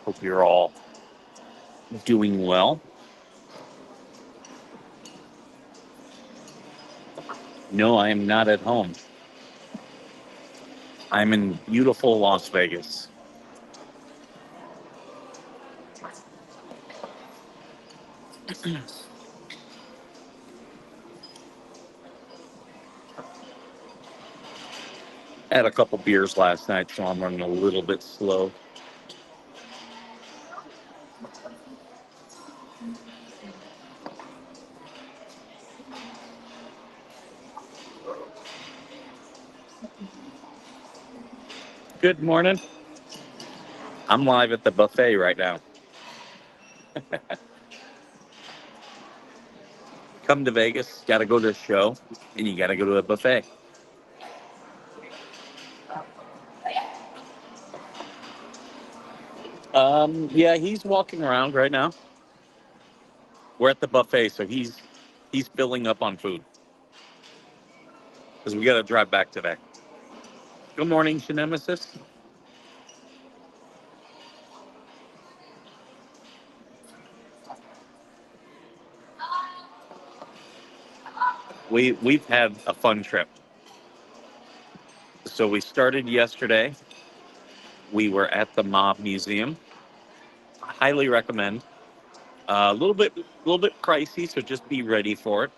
Hope you're all doing well. No, I am not at home. I'm in beautiful Las Vegas. Had a couple beers last night, so I'm running a little bit slow. Good morning. I'm live at the buffet right now. Come to Vegas, got to go to a show, and you got to go to a buffet. Yeah, he's walking around right now. We're at the buffet, so he's filling up on food because we got to drive back today. Good morning, Nemesis. We've had a fun trip. So we started yesterday. We were at the Mob Museum. Highly recommend. A little bit pricey, so just be ready for it.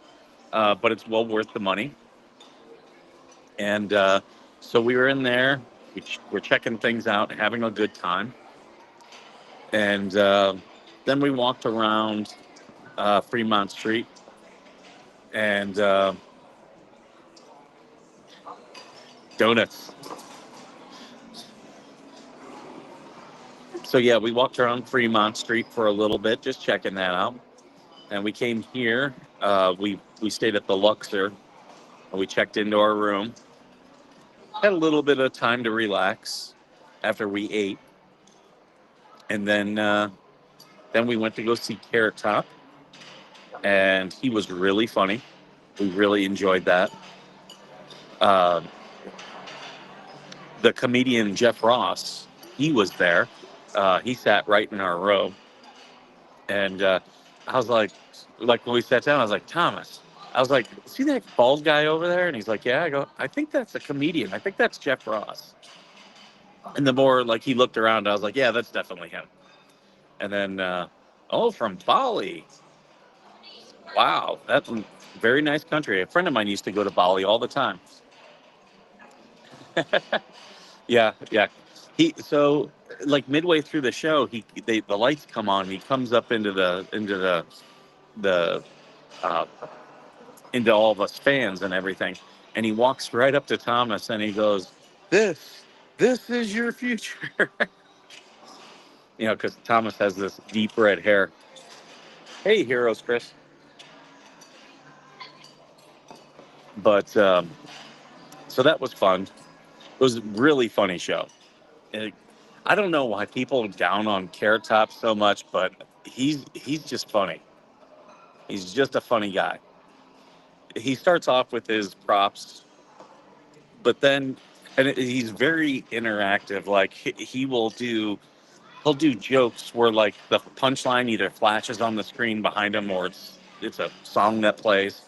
But it's well worth the money. And so we were in there. We're checking things out, having a good time. And then we walked around Fremont Street and donuts. So yeah, we walked around Fremont Street for a little bit, just checking that out. And we came here. We stayed at the Luxor. We checked into our room. Had a little bit of time to relax after we ate, and then we went to go see Carrot Top, and he was really funny. We really enjoyed that. Uh, the comedian Jeff Ross, he was there. He sat right in our row, and I was like when we sat down, I was like, Thomas. I was like, see that bald guy over there? And he's like, yeah. I go, I think that's a comedian. I think that's Jeff Ross. And the more like he looked around, I was like, yeah, that's definitely him. And then, oh, from Bali. Wow, that's a very nice country. A friend of mine used to go to Bali all the time. Yeah, yeah. So like midway through the show, the lights come on. He comes up the uh, into all of us fans and everything, and he walks right up to Thomas and he goes, "This is your future." Because Thomas has this deep red hair. Hey, heroes, Chris. But so that was fun. It was a really funny show. And I don't know why people are down on Carrot Top so much, but he's just funny. He's just a funny guy. He starts off with his props, but then he's very interactive. Like he'll do jokes where like the punchline either flashes on the screen behind him or it's a song that plays.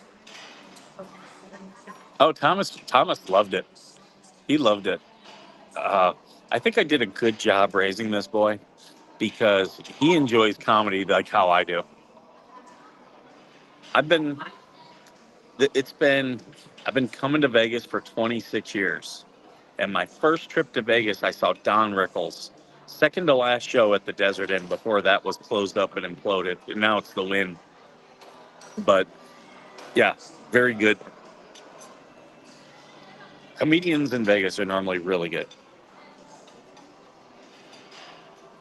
Oh, Thomas loved it. He loved it. Uh, I think I did a good job raising this boy because he enjoys comedy like how I do. I've been it's been I've been coming to Vegas for 26 years. And my first trip to Vegas, I saw Don Rickles. Second to last show at the Desert Inn before that was closed up and imploded. And now it's the Wynn. But yeah, very good. Comedians in Vegas are normally really good.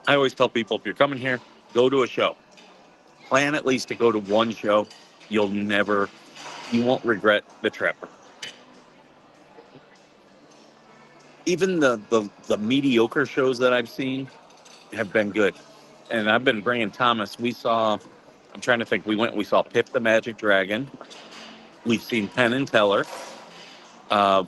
I always tell people if you're coming here, go to a show. Plan at least to go to one show. You won't regret the trip. Even the mediocre shows that I've seen have been good. And I've been bringing Thomas. I'm trying to think, we saw Pip the Magic Dragon. We've seen Penn and Teller.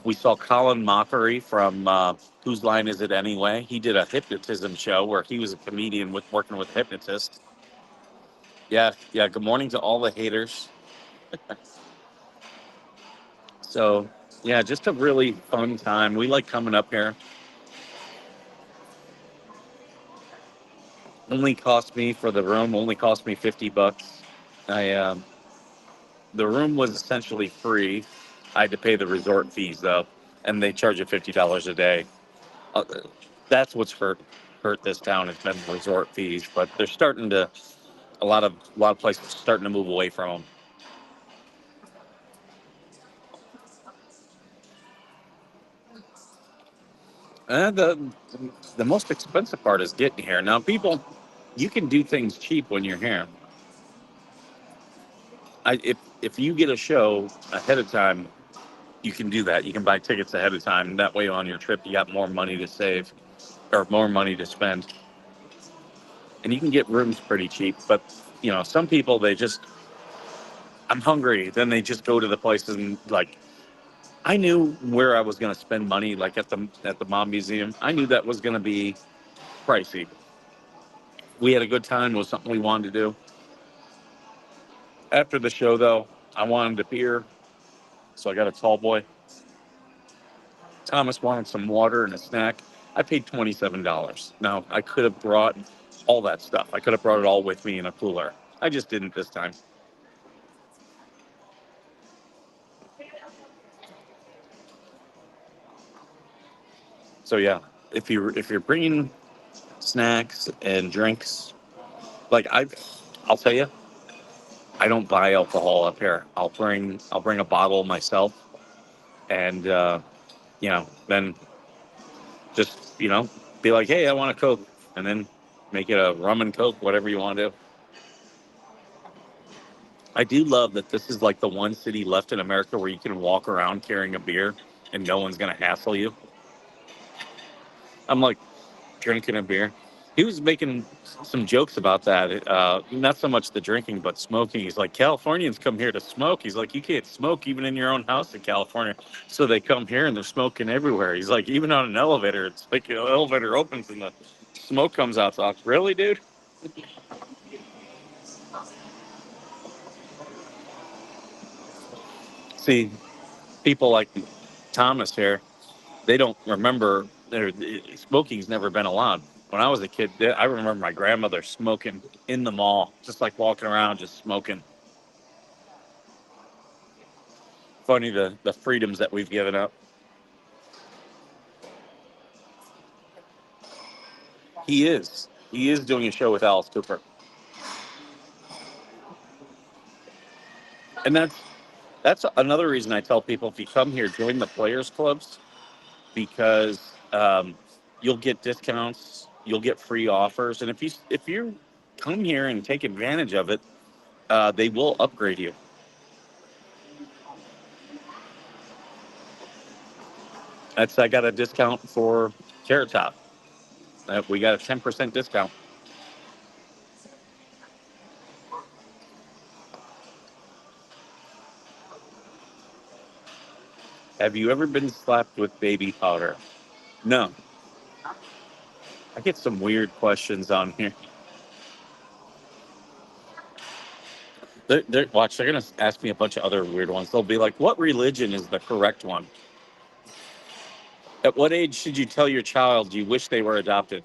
We saw Colin Mockery from Whose Line Is It Anyway? He did a hypnotism show where he was a comedian with working with hypnotists. Yeah, yeah. Good morning to all the haters. So yeah, just a really fun time. We like coming up here. Only cost me for the room. Only cost me $50. I The room was essentially free. I had to pay the resort fees though, and they charge you $50 a day. Uh, that's what's hurt this town. It's been resort fees, but they're starting to a lot of places starting to move away from them. And the most expensive part is getting here. Now, people, you can do things cheap when you're here. If you get a show ahead of time, you can do that. You can buy tickets ahead of time. That way, on your trip, you got more money to save or more money to spend, and you can get rooms pretty cheap. But some people they just I'm hungry. Then they just go to the places and like I knew where I was going to spend money, like at the Mom Museum. I knew that was going to be pricey. We had a good time. It was something we wanted to do. After the show, though, I wanted a beer, so I got a tall boy. Thomas wanted some water and a snack. I paid $27. Now, I could have brought all that stuff. I could have brought it all with me in a cooler. I just didn't this time. So yeah, if you're bringing snacks and drinks, like I'll tell you, I don't buy alcohol up here. I'll bring a bottle myself, and then just be like, hey, I want a Coke, and then make it a rum and Coke, whatever you want to do. I do love that this is like the one city left in America where you can walk around carrying a beer and no one's gonna hassle you. I'm like drinking a beer. He was making some jokes about that. Not so much the drinking, but smoking. He's like, Californians come here to smoke. He's like, you can't smoke even in your own house in California. So they come here and they're smoking everywhere. He's like, even on an elevator, it's like the elevator opens and the smoke comes out. So I'm like, really, dude? See, people like Thomas here, they don't remember smoking's never been allowed. When I was a kid, I remember my grandmother smoking in the mall, just like walking around, just smoking. Funny the freedoms that we've given up. He is doing a show with Alice Cooper, and that's another reason I tell people if you come here, join the players clubs because you'll get discounts, you'll get free offers, and if you come here and take advantage of it, they will upgrade you. I got a discount for Carrot Top. We got a 10% discount. Have you ever been slapped with baby powder? No. I get some weird questions on here. Watch, they're going to ask me a bunch of other weird ones. They'll be like, what religion is the correct one? At what age should you tell your child you wish they were adopted?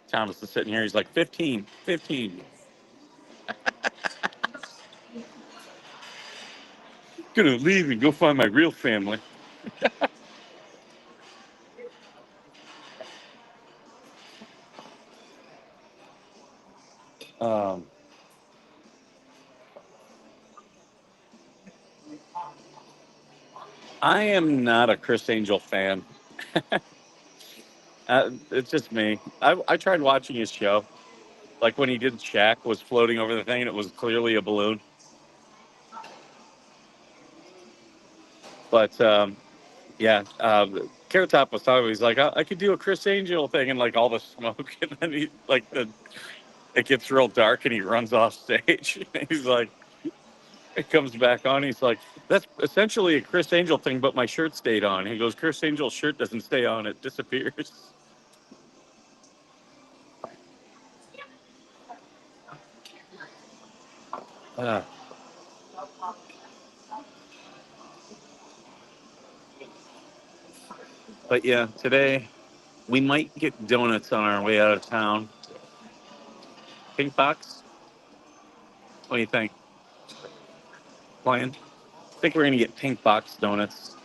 Thomas is sitting here. He's like, 15, 15. Gonna leave and go find my real family. Um, I am not a Chris Angel fan. It's just me. I tried watching his show. Like when he did Shaq was floating over the thing and it was clearly a balloon. But yeah, Carrot Top was talking. He's like, I could do a Chris Angel thing, and like all the smoke, and then it gets real dark, and he runs off stage. He's like, It comes back on. He's like, that's essentially a Chris Angel thing, but my shirt stayed on. He goes, Chris Angel's shirt doesn't stay on, it disappears. Uh, but yeah, today we might get donuts on our way out of town. Pink box? What do you think? Plan? I think we're gonna get pink box donuts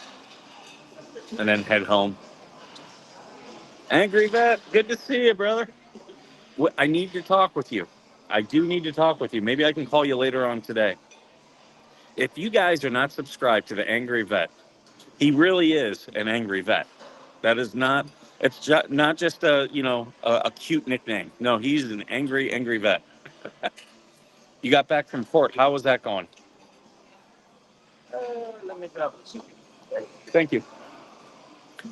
and then head home. Angry Vet, good to see you, brother. I need to talk with you. I do need to talk with you. Maybe I can call you later on today. If you guys are not subscribed to the Angry Vet, he really is an angry vet. That is not. It's not just a cute nickname. No, he's an angry vet. You got back from court. How was that going? Let me grab it. Thank you.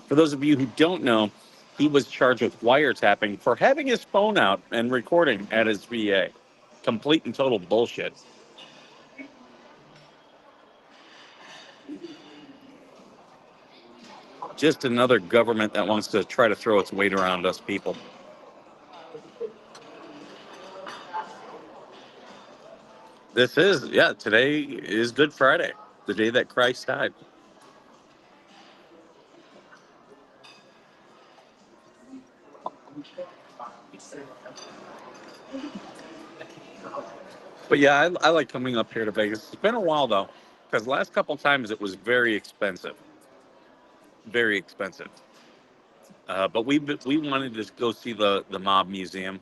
For those of you who don't know, he was charged with wiretapping for having his phone out and recording at his VA. Complete and total bullshit. Just another government that wants to try to throw its weight around us people. Today is Good Friday, the day that Christ died. But yeah, I like coming up here to Vegas. It's been a while though, because last couple times it was very expensive, very expensive. But we wanted to go see the Mob Museum.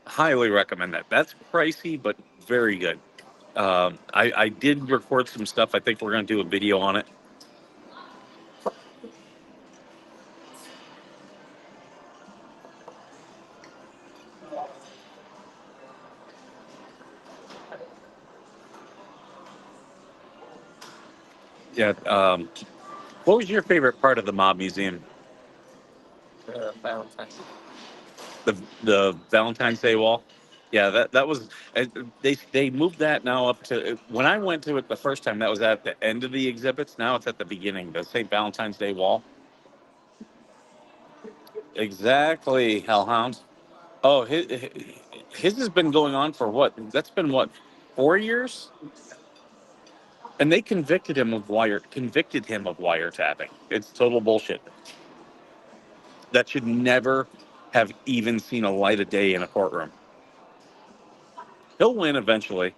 Highly recommend that. That's pricey, but very good. I did record some stuff. I think we're going to do a video on it. Yeah. What was your favorite part of the Mob Museum? Valentine's. The Valentine's Day wall. Yeah, that was they moved that now up to when I went to it the first time. That was at the end of the exhibits. Now it's at the beginning. The St. Valentine's Day wall. Exactly, Hellhound. Oh, his has been going on for what? That's been what, 4 years? And they convicted him of wiretapping. It's total bullshit. That should never have even seen a light of day in a courtroom. He'll win eventually.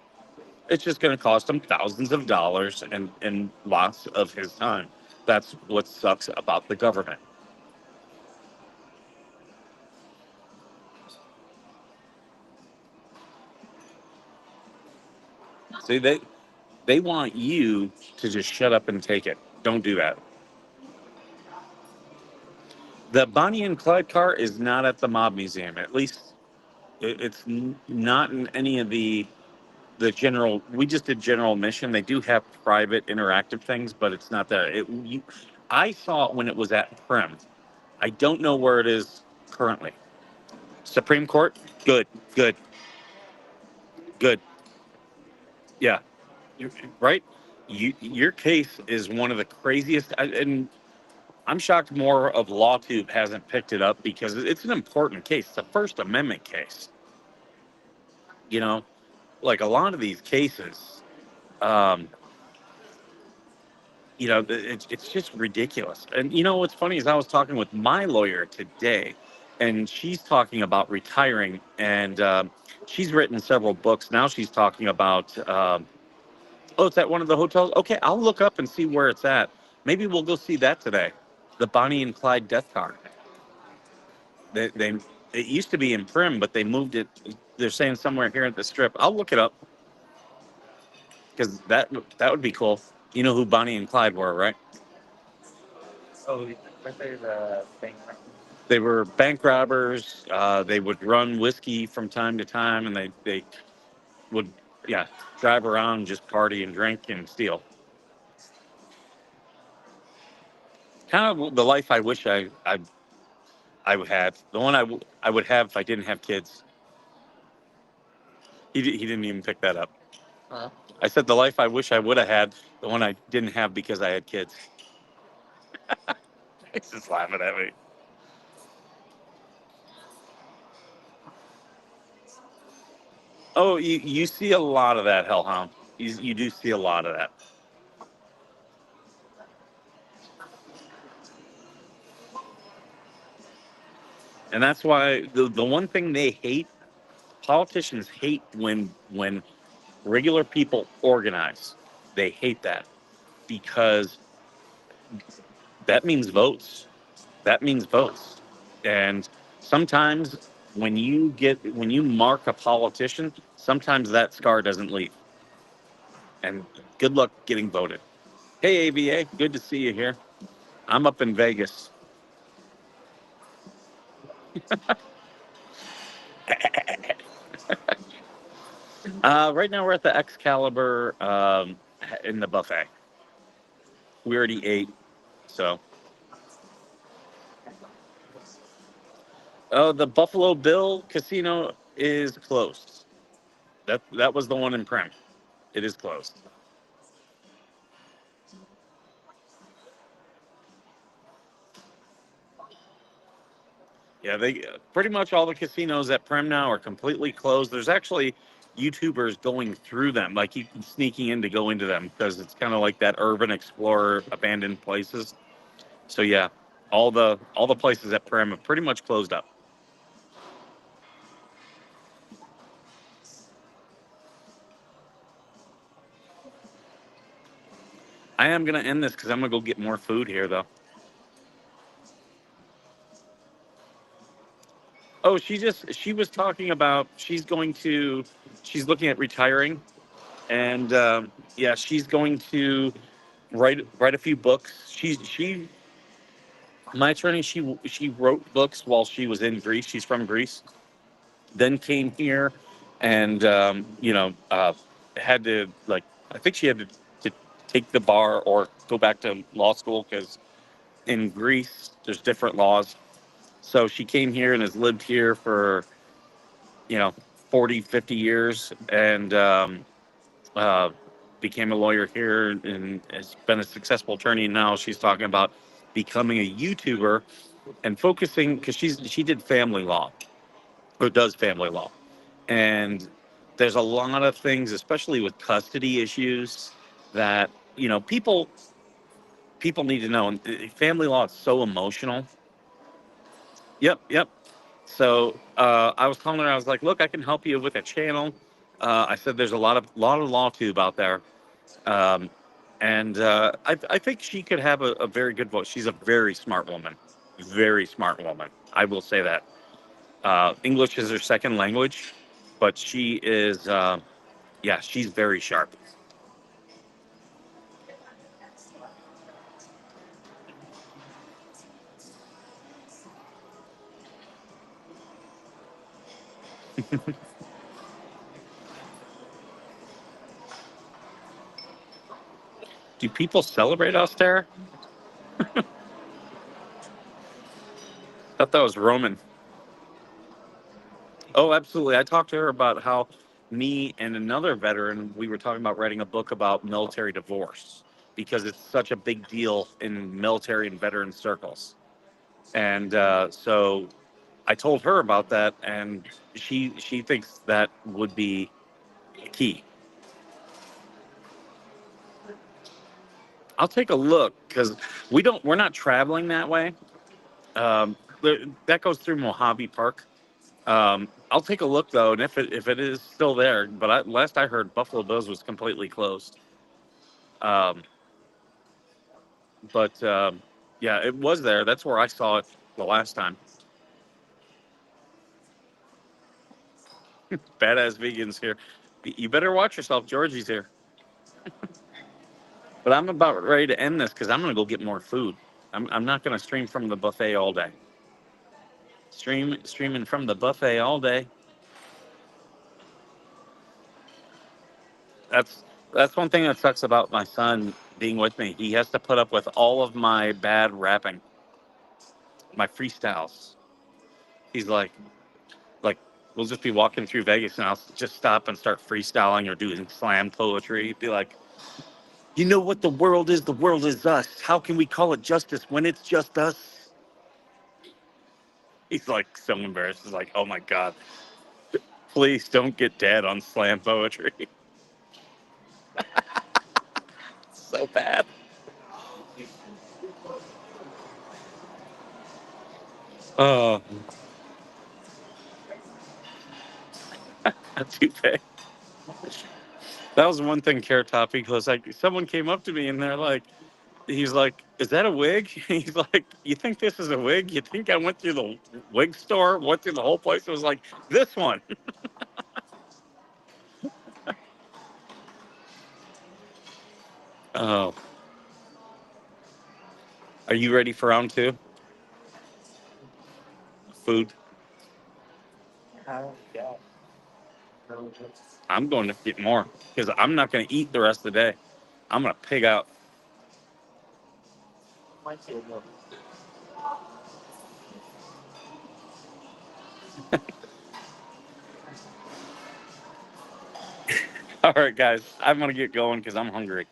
It's just going to cost him thousands of dollars and lots of his time. That's what sucks about the government. See, they want you to just shut up and take it. Don't do that. The Bonnie and Clyde car is not at the Mob Museum. At least not in any of the general. We just did general admission. They do have private interactive things, but it's not there. I saw it when it was at Prim. I don't know where it is currently. Supreme Court, good, good, good. Yeah, right. Your case is one of the craziest, and I'm shocked more of LawTube hasn't picked it up because it's an important case. It's a First Amendment case. You know, like a lot of these cases, um, it's just ridiculous. And you know what's funny is I was talking with my lawyer today, and she's talking about retiring, and she's written several books. Now she's talking about, oh, it's at one of the hotels. Okay, I'll look up and see where it's at. Maybe we'll go see that today. The Bonnie and Clyde death car. They it used to be in Prim, but they moved it. They're saying somewhere here at the Strip. I'll look it up because that would be cool. You know who Bonnie and Clyde were, right? Oh, they were bank robbers. They would run whiskey from time to time, and they would, yeah, drive around, just party and drink and steal. Kind of the life I wish I would have. The one I would have if I didn't have kids. He didn't even pick that up. Huh? I said the life I wish I would have had, the one I didn't have because I had kids. He's just laughing at me. Oh, you see a lot of that, Hellhound. You do see a lot of that. And that's why the one thing they hate, politicians hate when regular people organize. They hate that because that means votes. That means votes. And sometimes when you mark a politician, sometimes that scar doesn't leave. And good luck getting voted. Hey AVA, good to see you here. I'm up in Vegas. Right now we're at the Excalibur in the buffet. We already ate, so. Oh, the Buffalo Bill Casino is closed. That was the one in Prem. It is closed. Yeah, they pretty much all the casinos at Prem now are completely closed. There's actually YouTubers going through them, like you sneaking in to go into them because it's kind of like that urban explorer abandoned places. So yeah, all the places at Prem have pretty much closed up. I am gonna end this because I'm gonna go get more food here though. Oh, she was talking about she's looking at retiring, and yeah, she's going to write a few books. She my attorney, she wrote books while she was in Greece. She's from Greece, then came here, and had to like I think she had to take the bar or go back to law school because in Greece there's different laws. So she came here and has lived here for you know 40, 50 years, and uh, became a lawyer here and has been a successful attorney. Now she's talking about becoming a YouTuber and focusing because she did family law or does family law, and there's a lot of things, especially with custody issues, that people need to know. And family law is so emotional. Yep, yep. So I was telling her, I was like, look, I can help you with a channel. I said there's a lot of law tube out there. Um, and I think she could have a very good voice. She's a very smart woman. I will say that. English is her second language, but she is, yeah, she's very sharp. Do people celebrate austere? I thought that was Roman. Oh, absolutely. I talked to her about how me and another veteran, we were talking about writing a book about military divorce because it's such a big deal in military and veteran circles. And so I told her about that, and she thinks that would be key. I'll take a look because we're not traveling that way. That goes through Mojave Park. I'll take a look though, and if it is still there, but last I heard, Buffalo Bills was completely closed. Um, but yeah, it was there. That's where I saw it the last time. Badass vegans here. You better watch yourself. Georgie's here. But I'm about ready to end this because I'm gonna go get more food. I'm not gonna stream from the buffet all day. Streaming from the buffet all day. That's that's one thing that sucks about my son being with me. He has to put up with all of my bad rapping, my freestyles. He's like We'll just be walking through Vegas, and I'll just stop and start freestyling or doing slam poetry. Be like, you know what the world is? The world is us. How can we call it justice when it's just us? He's like so embarrassed. He's like, oh my God, please don't get dead on slam poetry. So bad. Oh, a toupee. That was one thing Carrot Top, because like someone came up to me and they're like, he's like, is that a wig? He's like, you think this is a wig? You think I went through the wig store, went through the whole place? It was like, this one. Oh, are you ready for round two? Food. I'm going to get more because I'm not going to eat the rest of the day. I'm going to pig out. All right, guys, I'm going to get going because I'm hungry.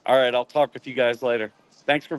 All right, I'll talk with you guys later. Thanks for